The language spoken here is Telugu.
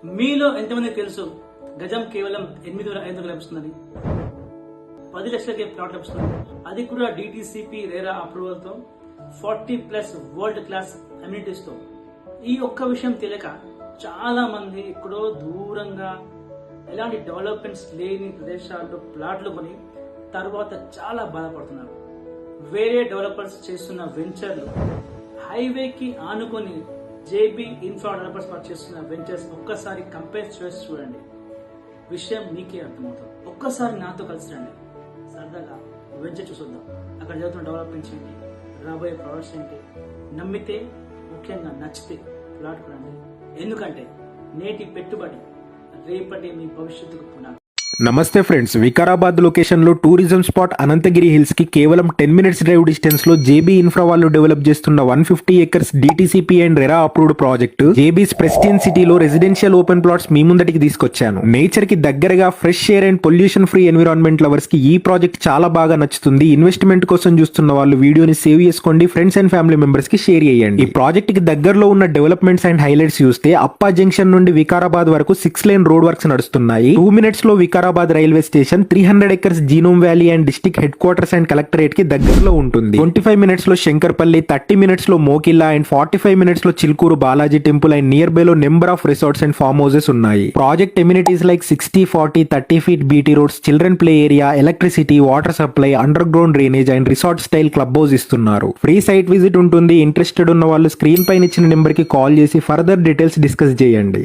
మీలో ఎంతమంది తెలుసు గజం కేవలం 8,500 లభిస్తుందని? 10 లక్షలకే ప్లాట్ లభిస్తుంది. అది కూడా డిటిసిపి రేరా అప్రూవల్ తో 40+ వరల్డ్ క్లాస్ అమ్యూనిటీస్ తో. ఈ ఒక్క విషయం తెలియక చాలా మంది ఎక్కడో దూరంగా ఎలాంటి డెవలప్మెంట్స్ లేని ప్రదేశాల్లో ప్లాట్లు కొని తర్వాత చాలా బాధపడుతున్నారు. వేరే డెవలపర్స్ చేస్తున్న వెంచర్లు, హైవేకి ఆనుకొని జేబీ ఇన్ఫ్రా డెవలపర్స్ చేస్తున్న వెంచర్స్ ఒక్కసారి కంపేర్ చేసి చూడండి, విషయం మీకే అర్థమవుతుంది. ఒక్కసారి నాతో కలిసి రండి, సరదాగా వెంచర్ చూసొద్దాం. అక్కడ జరుగుతున్న డెవలప్మెంట్స్ ఏంటి, రాబోయే ప్రాజెక్ట్స్ ఏంటి, నమ్మితే ముఖ్యంగా నచ్చితే ప్లాట్ కొనండి. ఎందుకంటే నేటి పెట్టుబడి రేపటి మీ భవిష్యత్తుకు పునాది. నమస్తే ఫ్రెండ్స్, వికారాబాద్ లొకేషన్ లో టూరిజం స్పాట్ అనంతగిరి హిల్స్ కి కేవలం 10 మినిట్స్ డ్రైవ్ డిస్టెన్స్ లో జేబీ ఇన్ఫ్రా వాళ్ళు డెవలప్ చేస్తున్న 150 acres DTCP and RERA approved project JB's Pristine సిటీలో రెసిడెన్షియల్ ఓపెన్ ప్లాట్స్ మీ ముందటికి తీసుకొచ్చాను. నేచర్ కి దగ్గరగా fresh air and pollution free environment lovers కి ఈ ప్రాజెక్ట్ చాలా బాగా నచ్చుతుంది. ఇన్వెస్ట్మెంట్ కోసం చూస్తున్న వాళ్ళు వీడియోని సేవ్ చేసుకోండి, ఫ్రెండ్స్ అండ్ ఫ్యామిలీ మెంబర్స్ కి షేర్ చేయండి. ఈ ప్రాజెక్ట్ కి దగ్గరలో ఉన్న డెవలప్మెంట్స్ అండ్ హైలైట్స్ చూస్తే అప్పా జంక్షన్ నుండి వికారాబాద్ వరకు 6 లేన్ రోడ్ వర్క్స్ నడుస్తున్నాయి. 2 మినిట్స్ లో Vikarabad railway station, 300 acres genome valley and district head quarters and collectorate కి దగ్గరలో ఉంటుంది. 25 మినిట్స్ లో శంకర్పల్లి, 30 మినిట్స్ లో మోకిల్లా అండ్ 45 మినిట్స్ లో Chilkur Balaji temple and nearby లో number of resorts and farm houses ఉన్నాయి. Project amenities like 60, 40, 30 feet BT roads, children play area, electricity, water supply, underground drainage and resort style club house ఇస్తున్నారు. ఫ్రీ సైట్ విజిట్ ఉంటుంది. ఇంట్రెస్టెడ్ ఉన్న వాళ్ళు స్క్రీన్ పైన ఇచ్చిన నెంబర్ కి కాల్ చేసి ఫర్దర్ డీటెయిల్స్ డిస్కస్ చేయండి.